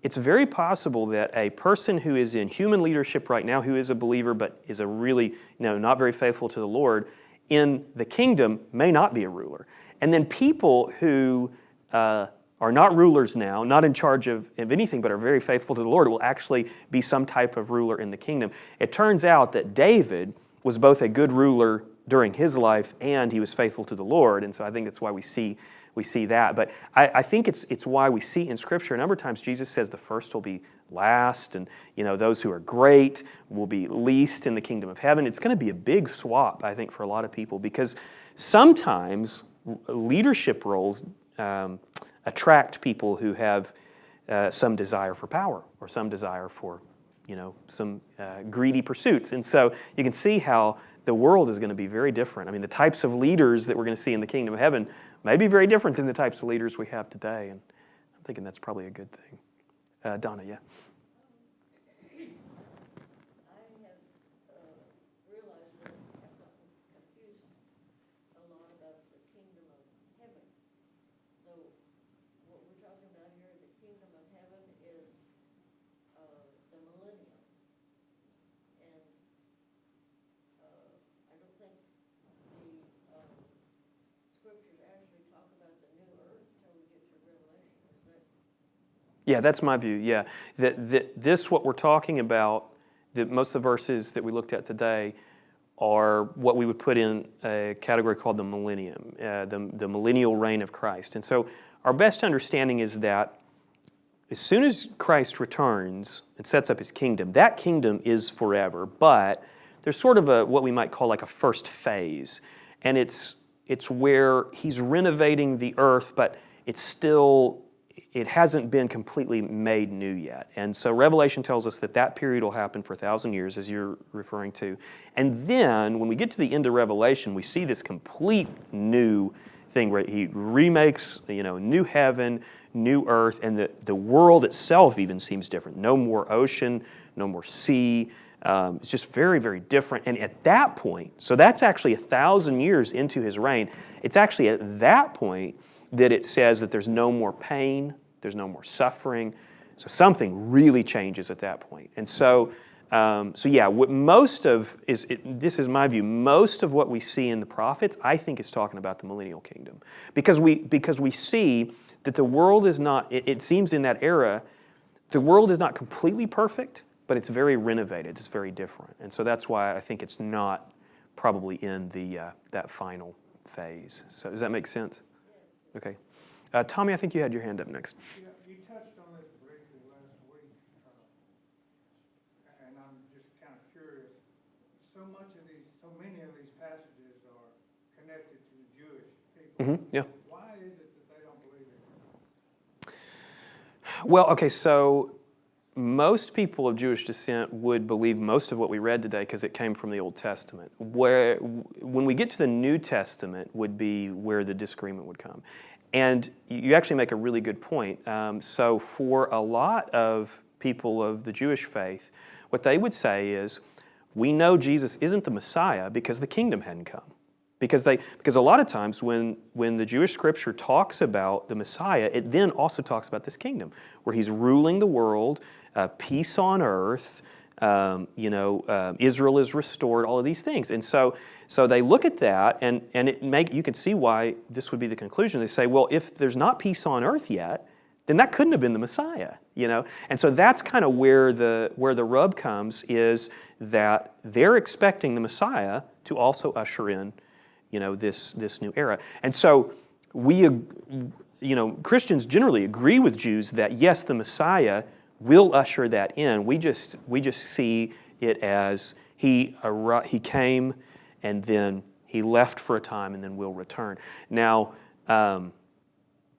It's very possible that a person who is in human leadership right now, who is a believer but is a really, not very faithful to the Lord, in the kingdom may not be a ruler. And then people who are not rulers now, not in charge of anything, but are very faithful to the Lord, will actually be some type of ruler in the kingdom. It turns out that David was both a good ruler during his life, and he was faithful to the Lord, and so I think that's why we see that. But I think it's why we see in Scripture a number of times Jesus says the first will be last, and those who are great will be least in the kingdom of heaven. It's going to be a big swap, I think, for a lot of people, because sometimes leadership roles attract people who have some desire for power or some desire for some greedy pursuits. And so you can see how the world is going to be very different. I mean, the types of leaders that we're going to see in the kingdom of heaven may be very different than the types of leaders we have today. And I'm thinking that's probably a good thing. Donna, yeah. I have realized that I've gotten confused a lot about the kingdom of heaven. So what we're talking about here, the kingdom of heaven is the millennium. And I don't think the scriptures actually talk about the new earth until we get to Revelation. Is that? Yeah, that's my view, yeah. This, what we're talking about, most of the verses that we looked at today are what we would put in a category called the millennium, the millennial reign of Christ. And so our best understanding is that as soon as Christ returns and sets up his kingdom, that kingdom is forever, but there's sort of what we might call like a first phase. And it's where he's renovating the earth, but it hasn't been completely made new yet. And so Revelation tells us that period will happen for 1,000 years, as you're referring to. And then when we get to the end of Revelation, we see this complete new thing where he remakes, new heaven, new earth, and the world itself even seems different. No more ocean, no more sea. It's just very, very different. And at that point, so that's actually 1,000 years into his reign, it's actually at that point that it says that there's no more pain, there's no more suffering. So something really changes at that point. And so yeah, this is my view, most of what we see in the prophets, I think is talking about the millennial kingdom. Because we see that the world is not, it seems in that era, the world is not completely perfect, but it's very renovated, it's very different. And so that's why I think it's not probably in that final phase. So does that make sense? Okay. Tommy, I think you had your hand up next. Yeah, you touched on this briefly last week, and I'm just kind of curious. So many of these passages are connected to the Jewish people. Mm-hmm, yeah. Why is it that they don't believe it? Well, okay, so most people of Jewish descent would believe most of what we read today because it came from the Old Testament. When we get to the New Testament would be where the disagreement would come. And you actually make a really good point. So for a lot of people of the Jewish faith, what they would say is, we know Jesus isn't the Messiah because the kingdom hadn't come. Because a lot of times when the Jewish scripture talks about the Messiah, it then also talks about this kingdom, where he's ruling the world, peace on earth, Israel is restored, all of these things. And so they look at that, and you can see why this would be the conclusion. They say, well, if there's not peace on earth yet, then that couldn't have been the Messiah, And so that's kind of where the rub comes, is that they're expecting the Messiah to also usher in this new era. And so Christians generally agree with Jews that yes, the Messiah will usher that in. We just see it as he came and then he left for a time and then will return. Now,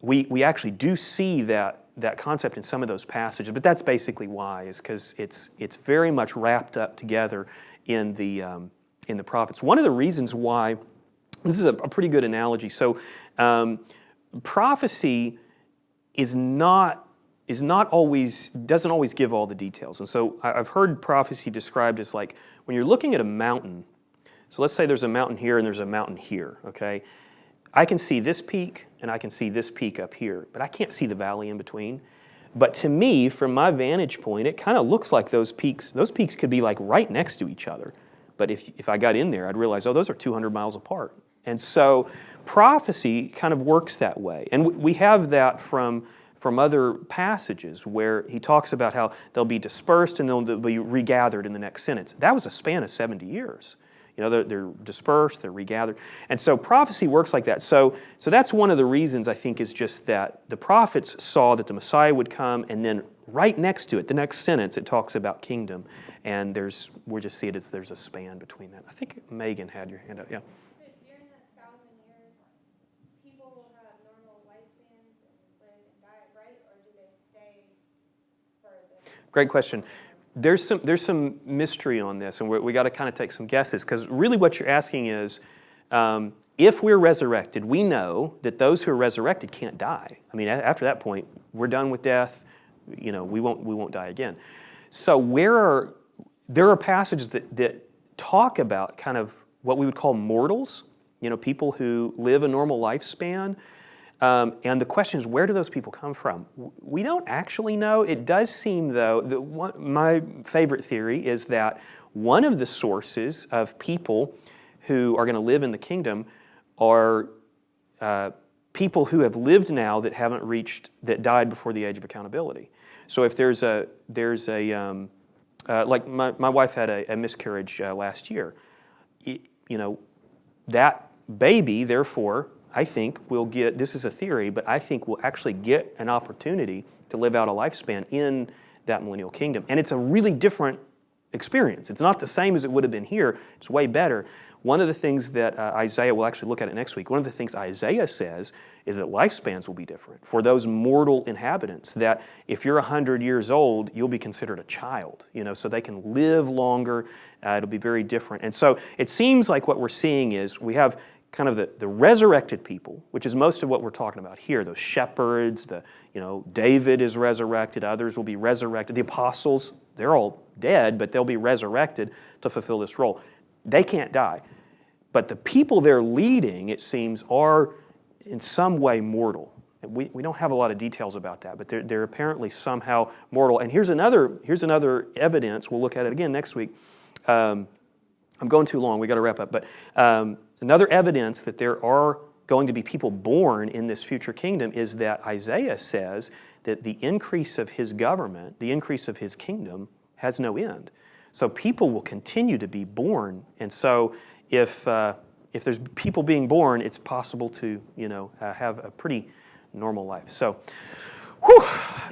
we actually do see that concept in some of those passages, but that's basically why, is because it's very much wrapped up together in the prophets. One of the reasons why, this is a pretty good analogy. So prophecy doesn't always give all the details. And so I've heard prophecy described as like when you're looking at a mountain. So let's say there's a mountain here and there's a mountain here, okay? I can see this peak and I can see this peak up here, but I can't see the valley in between. But to me, from my vantage point, it kind of looks like those peaks could be like right next to each other. But if I got in there, I'd realize, those are 200 miles apart. And so prophecy kind of works that way. And we have that from other passages where he talks about how they'll be dispersed and they'll be regathered in the next sentence. That was a span of 70 years. They're dispersed, they're regathered. And so prophecy works like that. So that's one of the reasons, I think, is just that the prophets saw that the Messiah would come, and then right next to it, the next sentence, it talks about kingdom. And we just see it as there's a span between that. I think Megan had your hand up, yeah. So during that 1,000 years, people will have normal lifespans and live and die, right? Or do they stay further? Great question. There's some mystery on this, and we got to kind of take some guesses, because really what you're asking is, if we're resurrected, we know that those who are resurrected can't die. I mean, after that point, we're done with death. we won't die again. So there are passages that talk about kind of what we would call mortals, people who live a normal lifespan. And the question is, where do those people come from? We don't actually know. It does seem, though, that my favorite theory is that one of the sources of people who are going to live in the kingdom are people who have lived now that died before the age of accountability. So if there's a like my wife had a miscarriage last year, that baby, therefore, I think will get, this is a theory, but I think will actually get an opportunity to live out a lifespan in that millennial kingdom. And it's a really different experience. It's not the same as it would have been here. It's way better. One of the things that Isaiah, will actually look at it next week, one of the things Isaiah says is that lifespans will be different for those mortal inhabitants, that if you're 100 years old, you'll be considered a child, so they can live longer. It'll be very different. And so it seems like what we're seeing is we have kind of the resurrected people, which is most of what we're talking about here, those shepherds, David is resurrected, others will be resurrected. The apostles, they're all dead, but they'll be resurrected to fulfill this role. They can't die. But the people they're leading, it seems, are in some way mortal. We don't have a lot of details about that, but they're apparently somehow mortal. And here's another evidence. We'll look at it again next week. I'm going too long. We got to wrap up. But another evidence that there are going to be people born in this future kingdom is that Isaiah says that the increase of his government, the increase of his kingdom, has no end. So people will continue to be born. And so if there's people being born, it's possible to have a pretty normal life. So, whew,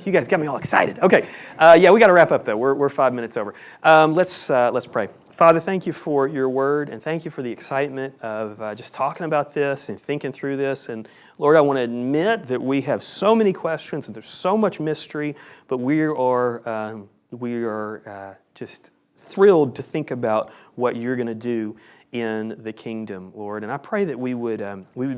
you guys got me all excited. Okay, we got to wrap up though. We're 5 minutes over. Let's pray. Father, thank you for your word, and thank you for the excitement of just talking about this and thinking through this. And Lord, I want to admit that we have so many questions and there's so much mystery, but we are just thrilled to think about what you're going to do in the kingdom, Lord. And I pray that we would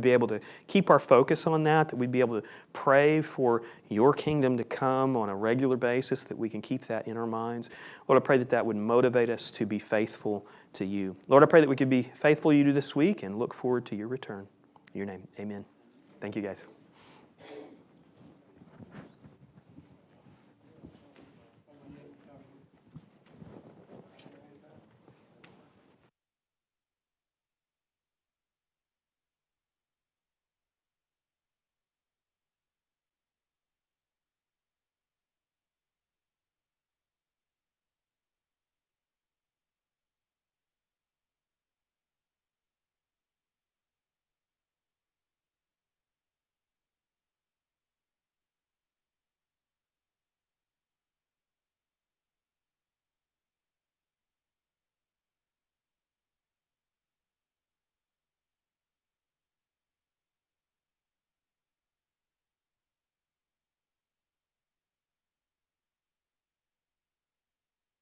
be able to keep our focus on that we'd be able to pray for your kingdom to come on a regular basis, that we can keep that in our minds. Lord, I pray that would motivate us to be faithful to you. Lord, I pray that we could be faithful to you this week and look forward to your return. In your name, amen. Thank you, guys.